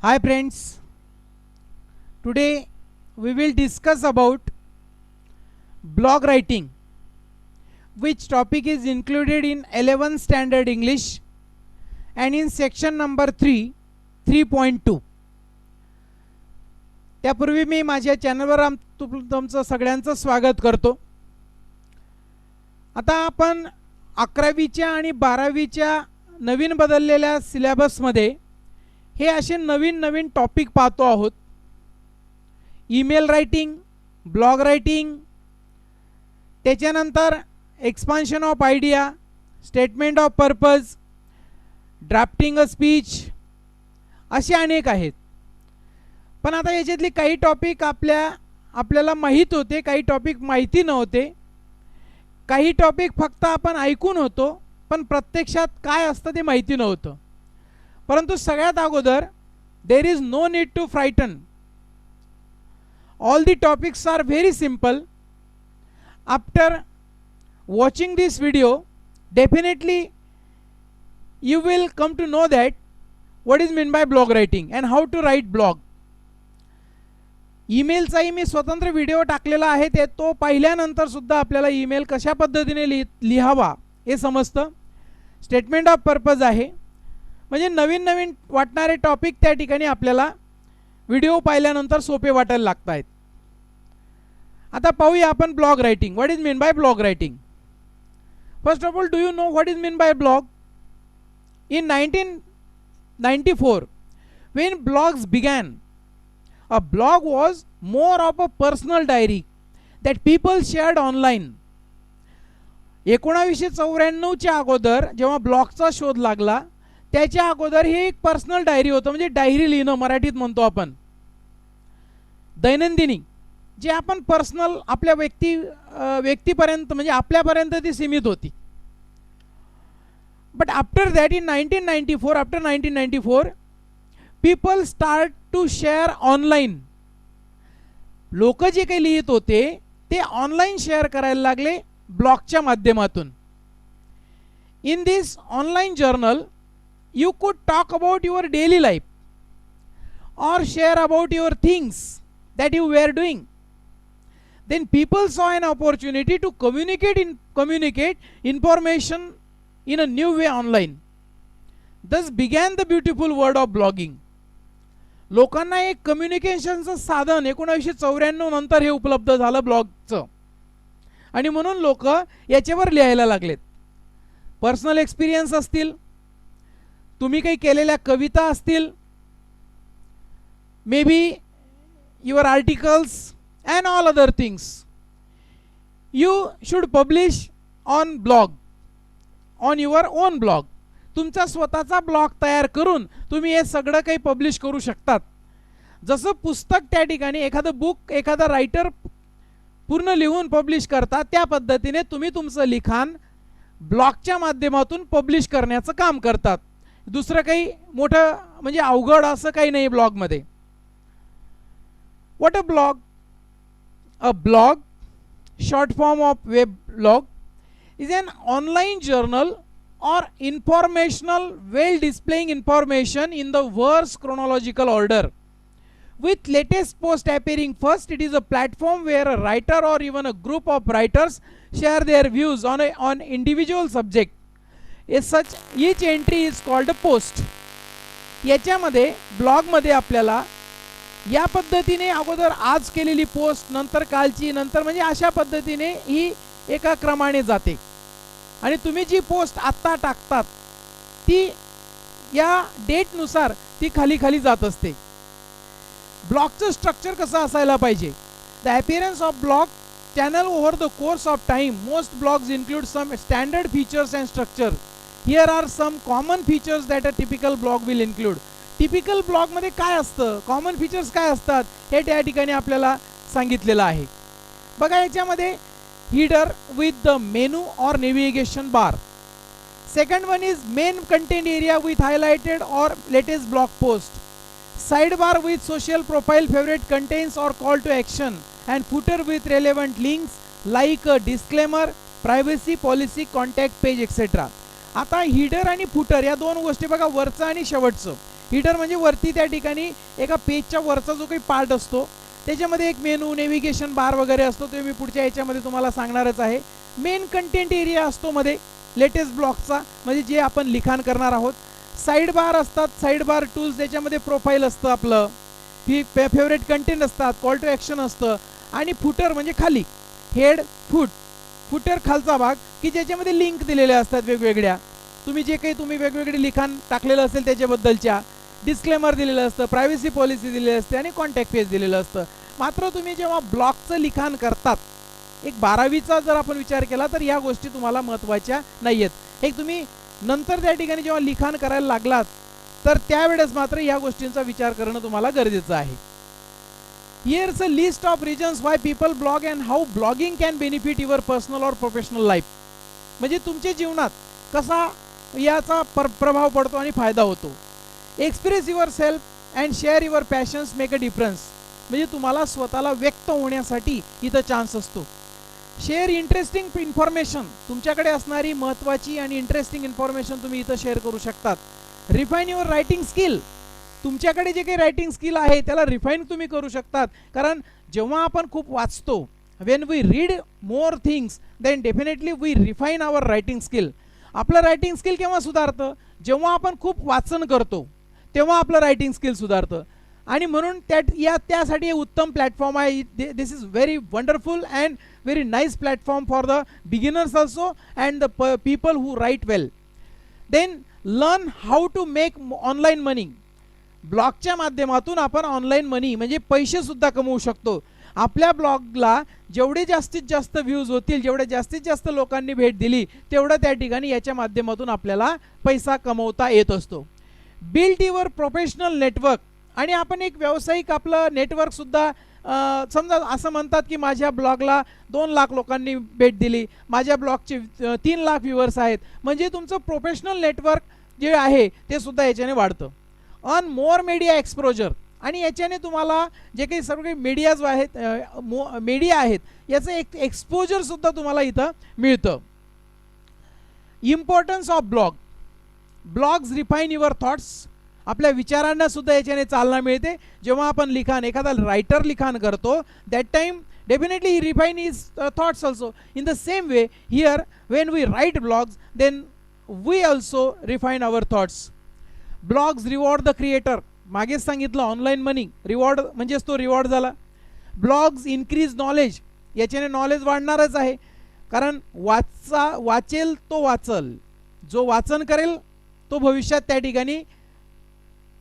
Hi friends, today we will discuss about blog writing, which topic is included in 11th standard English and in section number 3.2. त्यापूर्वी मी माझ्या चॅनलवर तुमचं सगळ्यांचं स्वागत करतो. आता आपण 11वीच्या आणि 12वीच्या नवीन बदललेल्या सिलेबसमध्ये हे असे नवीन टॉपिक पाहतो आहोत. ईमेल रायटिंग, ब्लॉग रायटिंग, त्याच्यानंतर expansion of idea, statement of purpose, drafting a speech, असे अनेक आहेत. पण आता याच्यातली काही टॉपिक आपल्याला माहीत होते, काही टॉपिक माहिती नव्हते, काही टॉपिक फक्त आपण ऐकून होतो पण प्रत्यक्षात काय असतं ते माहिती नव्हतं. परंतु सगळ्यात अगोदर there is no need to frighten. All the topics are very simple. After watching this video definitely you will come to know that what is meant by blog writing and how to write blog. ईमेलचाही मी स्वतंत्र video टाकलेला आहे, ते तो पाहिल्यानंतर सुद्धा आपल्याला email कशा पद्धतीने लिहावा हे समजतं. स्टेटमेंट ऑफ पर्पज आहे, म्हणजे नवीन वाटणारे टॉपिक त्या ठिकाणी आपल्याला व्हिडिओ पाहिल्यानंतर सोपे वाटायला लागत आहेत. आता पाहूया आपण blog writing. What is mean by blog writing? First of all, do you know what is mean by blog? In 1994, when blogs began, a blog was more of a personal diary that people shared online. 1994 च्या अगोदर जेव्हा ब्लॉगचा शोध लागला, त्याच्या अगोदर हे एक personal diary होतं, म्हणजे डायरी लिहिणं मराठीत म्हणतो आपण. दैनंदिनी जे आपण पर्सनल आपल्या व्यक्तीपर्यंत म्हणजे आपल्यापर्यंत ती सीमित होती. But after that, in 1994, people start to share online. लोक जे काही लिहित होते ते ऑनलाइन शेअर करायला लागले ब्लॉगच्या माध्यमातून. In this online journal, you could talk about your daily life or share about your things that you were doing. Then people saw an opportunity to communicate information in a new way online. Thus began the beautiful word of blogging. लोकांना एक कम्युनिकेशनचं साधन 1994 नंतर हे उपलब्ध झालं ब्लॉगचं, आणि म्हणून लोक याच्यावर लिहायला लागलेत. पर्सनल एक्सपिरियन्स असतील, तुम्ही काही केलेल्या कविता असतील, may be your articles and all other things you should publish on blog, on your on blog. तुमचा स्वतःचा ब्लॉग तयार करून तुम्ही हे सगळं काही पब्लिश करू शकतात. जसं पुस्तक त्या ठिकाणी एखादं बुक एखादा रायटर पूर्ण लिहून पब्लिश करतात, त्या पद्धतीने तुम्ही तुमचं लिखाण ब्लॉगच्या माध्यमातून पब्लिश करण्याचं काम करतात. दुसरं काही मोठं म्हणजे अवघड असं काही नाही ब्लॉगमध्ये. What a blog? A blog, short form of web blog, is an online journal or informational well displaying information in the verse chronological order with latest post appearing first. It is a platform where a writer or even a group of writers share their views on individual subject. As such, each entry is called a post. याच्यामध्ये ब्लॉगमध्ये आपल्याला या पद्धतीने अगोदर आज केलेली post, नंतर कालची, नंतर म्हणजे अशा पद्धतीने ही एका क्रमाने जाते. आणि तुम्ही जी पोस्ट आत्ता टाकतात ती या डेटनुसार ती खाली जात असते. ब्लॉगचं स्ट्रक्चर कसं असायला पाहिजे? The appearance of blog channel over the course of time. Most blogs include some standard features and structure. Here are some common features that a typical blog will include. Typical ब्लॉगमध्ये काय असतं, common features काय असतात, हे त्या ठिकाणी आपल्याला सांगितलेलं आहे. बघा, याच्यामध्ये header with the menu or navigation bar. Second one is main content area with highlighted or latest blog post. Sidebar with social profile, favorite contents or call to action, and footer with relevant links like a disclaimer, privacy policy, contact page, etc. आता header आणि footer या दोन गोष्टी बघा, वरचं आणि शेवटचं. Heater म्हणजे वरती त्या ठिकाणी एका पेजच्या वरचा जो काही पार्ट असतो त्याच्यामध्ये एक मेनू, नेव्हिगेशन बार वगैरे असतो, ते मी पुढच्या याच्यामध्ये तुम्हाला सांगणारच आहे. मेन कंटेंट एरिया असतो मध्ये लेटेस्ट ब्लॉगचा, म्हणजे जे आपण लिखाण करणार आहोत. साईड बार असतात, साईड बार टूल्स, त्याच्यामध्ये प्रोफाईल असतं आपलं, फेवरेट कंटेंट असतात, कॉल टू ॲक्शन असतं, आणि फुटर म्हणजे खाली हेड, फुटर खालचा भाग की ज्याच्यामध्ये लिंक दिलेल्या असतात वेगवेगळ्या. तुम्ही जे काही वेगवेगळे लिखाण टाकलेलं असेल त्याच्याबद्दलच्या डिस्क्लेमर दिलेलं असतं, प्रायव्हसी पॉलिसी दिलेली असते आणि कॉन्टॅक्ट पेज दिलेलं असतं. मात्र तुम्ही जेव्हा ब्लॉगचं लिखाण करतात, एक 12वीचा जर आपण विचार केला तर या गोष्टी तुम्हाला महत्त्वाच्या नाही आहेत. एक तुम्ही नंतर त्या ठिकाणी जेव्हा लिखाण करायला लागलात तर त्यावेळेस मात्र या गोष्टींचा विचार करणं तुम्हाला गरजेचं आहे. Here's a list of reasons why people blog and how blogging can benefit your personal or professional life. म्हणजे तुमच्या जीवनात कसा याचा प्रभाव पडतो आणि फायदा होतो. Express your self and share your passions make a difference. म्हणजे तुम्हाला स्वतःला व्यक्त होण्यासाठी इथं चान्स असतो. शेअर इंटरेस्टिंग इन्फॉर्मेशन, तुमच्याकडे असणारी महत्त्वाची आणि इंटरेस्टिंग इन्फॉर्मेशन तुम्ही इथं शेअर करू शकतात. रिफाईन युअर रायटिंग स्किल, तुमच्याकडे जे काही रायटिंग स्किल आहे त्याला रिफाईन तुम्ही करू शकतात. कारण जेव्हा आपण खूप वाचतो, when we read more things then definitely we refine our writing skill. आपलं रायटिंग स्किल केव्हा सुधारतं? जेव्हा आपण खूप वाचन करतो तेव्हा आपलं रायटिंग स्किल सुधारतं. आणि म्हणून त्यासाठी उत्तम प्लॅटफॉर्म आहे. This is very wonderful and very nice platform for the beginners also and the people who write well. Then learn how to make online money. ब्लॉगच्या माध्यमातून आपण ऑनलाईन मनी म्हणजे पैसे सुद्धा कमवू शकतो. आपल्या ब्लॉगला जेवढे जास्तीत जास्त व्ह्यूज होतील, जेवढे जास्तीत जास्त लोकांनी भेट दिली, तेवढं त्या ठिकाणी याच्या माध्यमातून आपल्याला पैसा कमवता येत असतो. बिल्ड युअर प्रोफेशनल नेटवर्क, आणि आपण एक व्यावसायिक आपलं नेटवर्कसुद्धा, समजा असं म्हणतात की माझ्या ब्लॉगला 2 लाख लोकांनी भेट दिली, माझ्या ब्लॉगचे 3 लाख व्ह्युअर्स आहेत, म्हणजे तुमचं प्रोफेशनल नेटवर्क जे आहे ते सुद्धा याच्याने वाढतं. ऑन मोर मीडिया एक्सपोजर, आणि याच्याने तुम्हाला जे काही सर्व काही मीडियाज आहेत, मीडिया आहेत, याचं एक एक्सपोजरसुद्धा तुम्हाला इथं मिळतं. Importance of blog, blogs refine your thoughts, आपल्या विचारांना सुद्धा याच्याने चालना मिळते. जेव्हा आपण लिखाण, एखादा रायटर लिखाण करतो, that time definitely he refine his thoughts also. In the same way here when we write blogs then we also refine our thoughts. Blogs reward the creator, मागेच सांगितलं ऑनलाईन मनी रिवॉर्ड म्हणजेच तो reward झाला. Blogs increase knowledge, याच्याने knowledge वाढणारच आहे. कारण वाचेल तो वाचल, जो वाचन करेल तो भविष्यात त्या ठिकाणी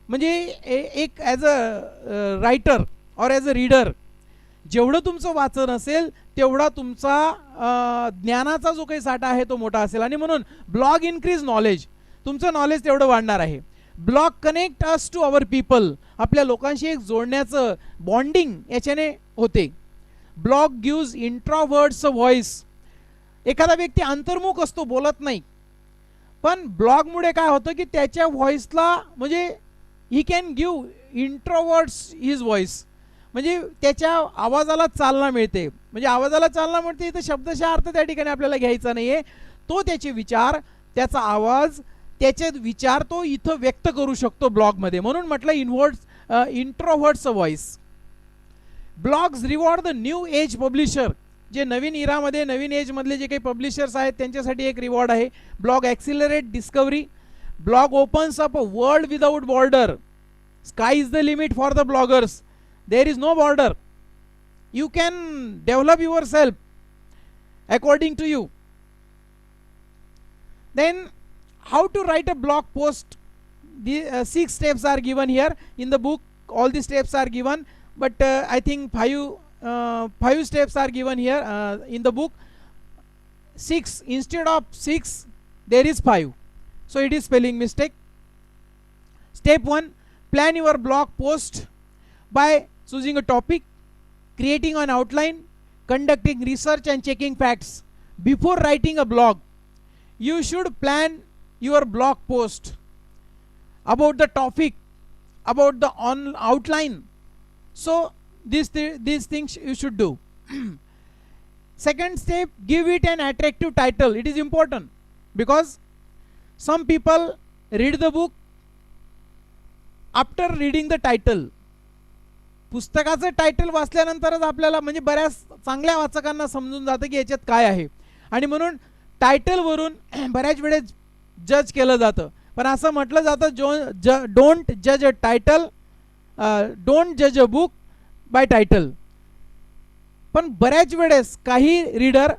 म्हणजे एक ॲज अ रायटर और ॲज अ रीडर, जेवढं तुमचं वाचन असेल तेवढा तुमचा ज्ञानाचा जो काही साठा आहे तो मोठा असेल. आणि म्हणून ब्लॉग इन्क्रीज नॉलेज, तुमचं नॉलेज तेवढं वाढणार आहे. Blog connect us to our people, आपल्या लोकांशी एक जोडण्याचं बॉन्डिंग याच्याने होते. Blog gives introverts a voice, एखादा व्यक्ती अंतर्मुख असतो, बोलत नाही, पण ब्लॉगमुळे काय होतं की त्याच्या व्हॉइसला म्हणजे he can give introverts his voice, म्हणजे त्याच्या आवाजाला चालना मिळते. म्हणजे आवाजाला चालना मिळते इथं शब्दशः अर्थ त्या ठिकाणी आपल्याला घ्यायचा नाही आहे. तो त्याचे विचार, त्याचा आवाज, त्याचे विचार तो इथं व्यक्त करू शकतो ब्लॉगमध्ये. म्हणून म्हटलं introverts a voice. Blogs reward the new age publisher, जे नवीन इरामध्ये नवीन एजमधले जे काही पब्लिशर्स आहेत त्यांच्यासाठी एक रिवॉर्ड आहे. Blog accelerate discovery, blog opens up a world without border. Sky is the limit for the bloggers, there is no border. You can develop yourself according to you. Then how to write a blog post, the 6 steps are given here in the book. All the steps are given, but I think 5 steps are given here in the book. 6 instead of 6 there is 5, so it is spelling mistake. Step 1, plan your blog post by choosing a topic, creating an outline, conducting research and checking facts. Before writing a blog, you should plan your blog post about the topic, about the outline. So these things you should do. Second step, give it an attractive title. It is important because some people read the book after reading the title. पुस्तकाचं title वाचल्यानंतरच आपल्याला म्हणजे बऱ्याच चांगल्या वाचकांना समजून जातं की याच्यात काय आहे, आणि म्हणून टायटलवरून बऱ्याच वेळेस जज केलं जातं. पण असं म्हटलं जातं डोंट जज अ टायटल, डोंट जज अ बुक बाय टायटल. पण बऱ्याच वेळेस काही रीडर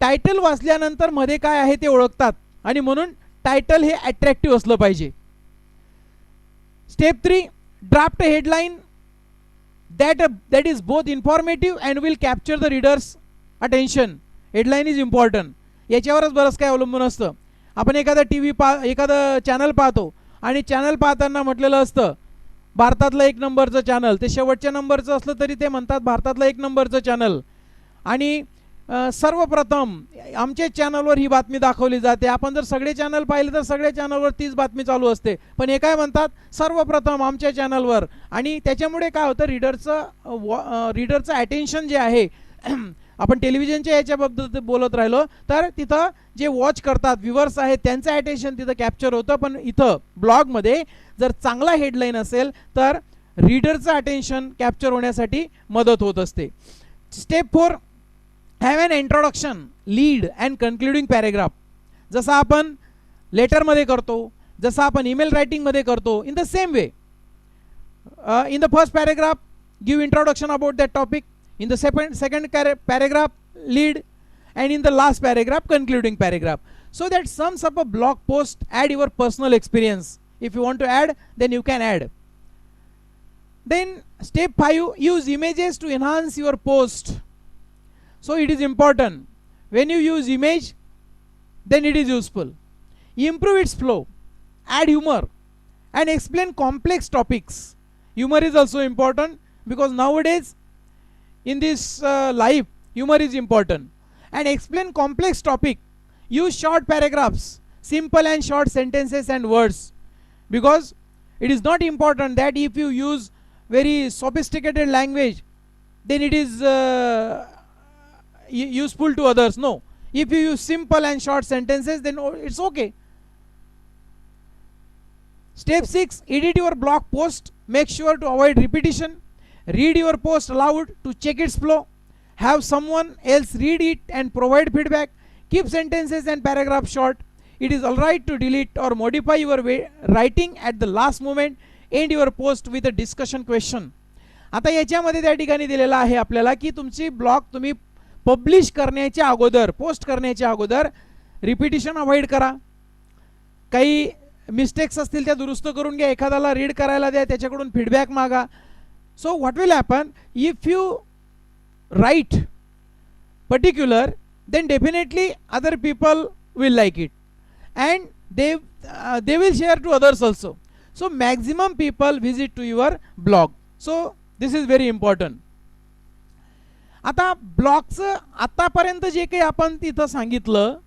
टायटल वाचल्यानंतर मध्ये काय आहे ते ओळखतात, आणि म्हणून टायटल हे अट्रॅक्टिव्ह असलं पाहिजे. Step 3, draft a headline that is both informative and will capture the reader's attention. Headline is important. याच्यावरच बरंच काय अवलंबून असतं. आपण एखादा एखादं चॅनल पाहतो, आणि चॅनल पाहताना म्हटलेलं असतं भारतातलं 1 नंबरचं चॅनल, ते शेवटच्या नंबरचं असलं तरी ते म्हणतात भारतातलं 1 नंबरचं चॅनल, आणि सर्वप्रथम आमच्या चॅनलवर ही बातमी दाखवली जाते. आपण जर सगळे चॅनल पाहिले तर सगळ्या चॅनलवर तीच बातमी चालू असते, पण हे काय म्हणतात सर्वप्रथम आमच्या चॅनलवर. आणि त्याच्यामुळे काय होतं, रीडरचं अटेन्शन जे आहे आपण टेलिव्हिजनच्या याच्याबद्दल बोलत राहिलो तर तिथं जे वॉच करतात व्ह्युअर्स आहेत त्यांचं अटेन्शन तिथं कॅप्चर होतं. पण इथं ब्लॉगमध्ये जर चांगला हेडलाईन असेल तर रीडरचं अटेन्शन कॅप्चर होण्यासाठी मदत होत असते. Step 4, have an introduction, lead and concluding paragraph. जसं आपण लेटरमध्ये करतो, जसं आपण ईमेल रायटिंगमध्ये करतो, in the same way. In the first paragraph give introduction about that topic, in the second paragraph lead, and in the last paragraph concluding paragraph, so that sums up a blog post. Add your personal experience. If you want to add, then you can add. Then step 5, use images to enhance your post. So it is important, when you use image then it is useful. Improve its flow, add humor and explain complex topics. Humor is also important because nowadays in this life humor is important. And explain complex topic. Use short paragraphs, simple and short sentences and words, because it is not important that if you use very sophisticated language then it is useful to others. No, if you use simple and short sentences then it's okay. Step 6, edit your blog post. Make sure to avoid repetition. Read your post aloud to check its flow. Have someone else read it and provide feedback. Keep sentences and paragraphs short. It is alright to delete or modify your writing at the last moment. End your post with a discussion question. आता याच्यामध्ये त्या ठिकाणी दिलेला आहे आपल्याला की तुमची blog तुम्ही पब्लिश करण्याच्या अगोदर, पोस्ट करण्याच्या अगोदर रिपिटिशन अवॉइड करा. काही मिस्टेक्स असतील त्या दुरुस्त करून घ्या. एखाद्याला रीड करायला द्या, त्याच्याकडून फीडबॅक मागा. So what will happen if you write particular, then definitely other people will like it, and they will share to others also. So maximum people visit to your blog. So this is very important. आता ब्लॉगचं आतापर्यंत जे काही आपण तिथं सांगितलं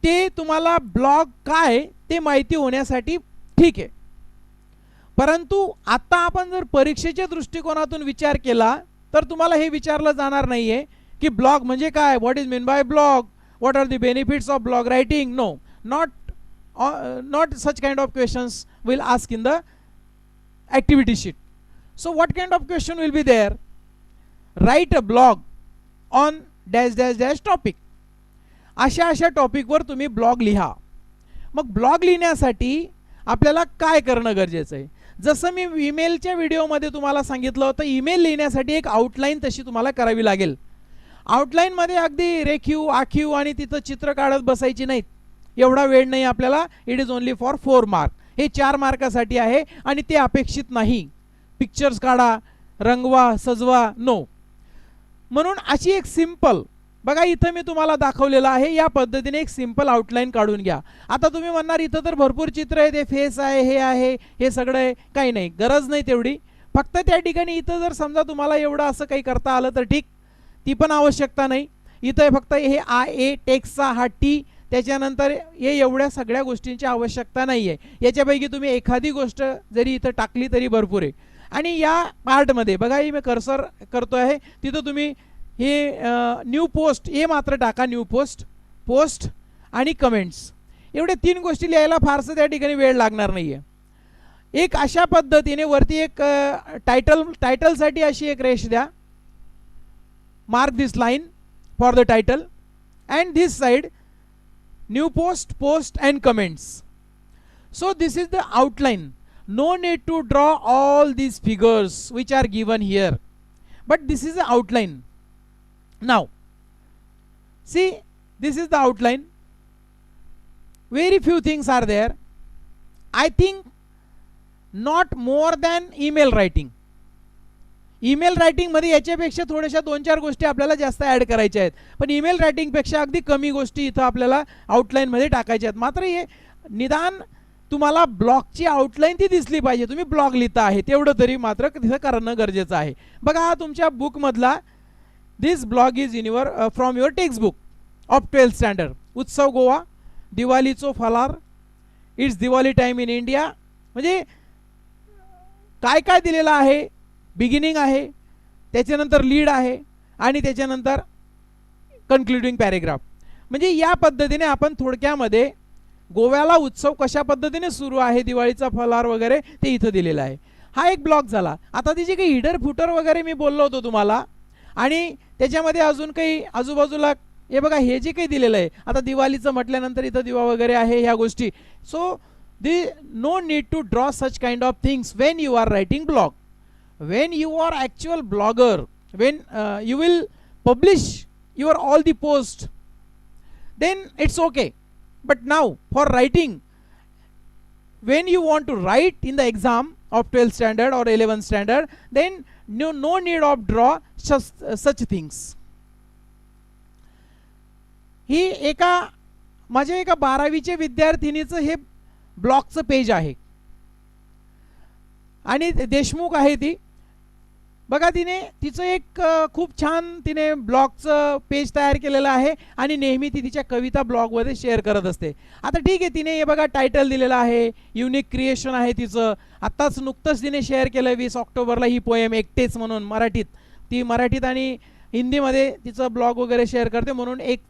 ते तुम्हाला blog काय ते माहिती होण्यासाठी ठीक आहे. परंतु आता आपण जर परीक्षेच्या दृष्टिकोनातून विचार केला तर तुम्हाला हे विचारलं जाणार नाहीये की ब्लॉग म्हणजे काय, what is mean by blog, what are the benefits of blog writing. No, not such kind of questions will ask in the activity sheet. So what kind of question will be there? Write a blog on dash dash dash topic. अशा टॉपिकवर तुम्ही blog लिहा. मग blog लिहिण्यासाठी आपल्याला काय करणं गरजेचं आहे. जसं मी ईमेलच्या व्हिडिओमध्ये तुम्हाला सांगितलं होतं, ईमेल लिहिण्यासाठी एक आउटलाईन तशी तुम्हाला करावी लागेल. आउटलाईनमध्ये अगदी रेखीव आखीव आणि तिथं चित्र काढत बसायची नाहीत, एवढा वेळ नाही आपल्याला. It is only for 4 mark. हे 4 मार्कासाठी आहे आणि ते अपेक्षित नाही. पिक्चर्स काढा, रंगवा, सजवा, नो. म्हणून अशी एक सिंपल, बघा इथं मी तुम्हाला दाखवलेलं आहे, या पद्धतीने एक सिंपल आउटलाईन काढून घ्या. आता तुम्ही म्हणणार इथं तर भरपूर चित्र आहे, ते फेस आहे, हे सगळं आहे. काही नाही, गरज नाही तेवढी. फक्त त्या ठिकाणी इथं जर समजा तुम्हाला एवढं असं काही करता आलं तर ठीक, ती पण आवश्यकता नाही. इथं फक्त हे ए टेक्स्टचा हा टी, त्याच्यानंतर हे एवढ्या सगळ्या गोष्टींची आवश्यकता नाही आहे. याच्यापैकी तुम्ही एखादी गोष्ट जरी इथं टाकली तरी भरपूर आहे. आणि या पार्टमध्ये बघा ही मी कर्सर करतो आहे, तिथं तुम्ही हे न्यू पोस्ट हे मात्र टाका. न्यू पोस्ट आणि कमेंट्स, एवढे 3 गोष्टी लिहायला फारसं त्या ठिकाणी वेळ लागणार नाही आहे. एक अशा पद्धतीने वरती एक टायटलसाठी अशी एक रेष द्या. Mark this line for the title and this side new post, post and comments. So this is the outline. No need to draw all these figures which are given here, but this is the outline. Now see, this is the outline. Very few things are there. I think not more than email writing. Email writing मध्ये याच्यापेक्षा थोड्याशा 2-4 गोष्टी आपल्याला जास्त add करायच्या आहेत, पण email रायटिंगपेक्षा अगदी कमी गोष्टी इथं आपल्याला आउटलाईनमध्ये टाकायच्या आहेत. मात्र हे निदान तुम्हाला ब्लॉगची आउटलाईन ती दिसली पाहिजे. तुम्ही ब्लॉग लिहिता आहे तेवढं तरी मात्र तिथं करणं गरजेचं आहे. बघा हा तुमच्या बुकमधला this blog is in your from your text book of 12th standard. उत्सव गोवा, दिवाळीचो फलार, it's Diwali time in India. म्हणजे काय काय दिलेलं आहे. बिगिनिंग आहे, त्याच्यानंतर लीड आहे आणि त्याच्यानंतर कन्क्लुडिंग पॅरेग्राफ. म्हणजे या पद्धतीने आपण थोडक्यामध्ये गोव्याला उत्सव कशा पद्धतीने सुरू आहे, दिवाळीचा फलार वगैरे ते इथं दिलेलं आहे. हा एक ब्लॉग झाला. आता तिची काही हिडर फुटर वगैरे मी बोललो होतो तुम्हाला, आणि त्याच्यामध्ये अजून काही आजूबाजूला हे बघा हे जे काही दिलेलं आहे. आता दिवाळीचं म्हटल्यानंतर इथं दिवा वगैरे आहे ह्या गोष्टी. So no need to draw such kind of things when you are writing blog. When you are actual blogger, when you will publish your all the post, then it's okay. But now for writing, when you want to write in the exam of 12th standard or 11th standard, then no need of draw such things. ही एका माझ्या एका 12वीच्या विद्यार्थिनीचं हे ब्लॉगचं page आहे आणि देशमुख आहे ती. बघा तिने तिचं एक खूप छान तिने ब्लॉगचं पेज तयार केलेलं आहे आणि नेहमी ती तिच्या कविता ब्लॉगमध्ये शेअर करत असते. आता ठीक आहे, तिने हे बघा टायटल दिलेलं आहे, युनिक क्रिएशन आहे तिचं. आत्ताच नुकतंच तिने शेअर केलं 20 ऑक्टोबरला ही पोएम एकटेच म्हणून मराठीत. ती मराठीत आणि हिंदीमध्ये तिचं ब्लॉग वगैरे शेअर करते, म्हणून एक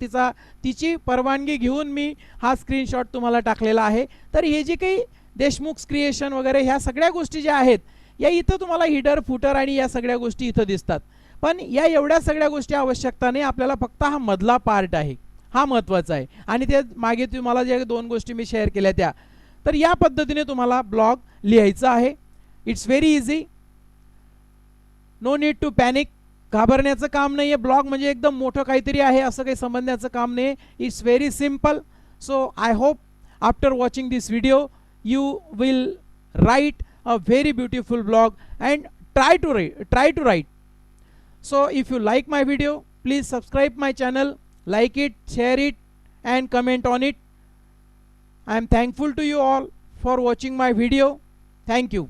तिची परवानगी घेऊन मी हा स्क्रीनशॉट तुम्हाला टाकलेला आहे. तर हे जे काही देशमुख क्रिएशन वगैरे ह्या सगळ्या गोष्टी ज्या आहेत या इथं तुम्हाला हिडर फुटर आणि या सगळ्या गोष्टी इथं दिसतात. पण या एवढ्या सगळ्या गोष्टी आवश्यकता नाही, आपल्याला फक्त हा मधला पार्ट आहे, हा महत्त्वाचा आहे. आणि ते मागे तुम्हाला ज्या 2 गोष्टी मी शेअर केल्या त्या, तर या पद्धतीने तुम्हाला ब्लॉग लिहायचा आहे. It's very easy. No need to panic. घाबरण्याचं काम नाही आहे. ब्लॉग म्हणजे एकदम मोठं काहीतरी आहे असं काही समजण्याचं काम नाही. It's very simple. So I hope after watching this video you will write a very beautiful blog and try to write. So if you like my video, please subscribe my channel, like it, share it and comment on it. I am thankful to you all for watching my video. Thank you.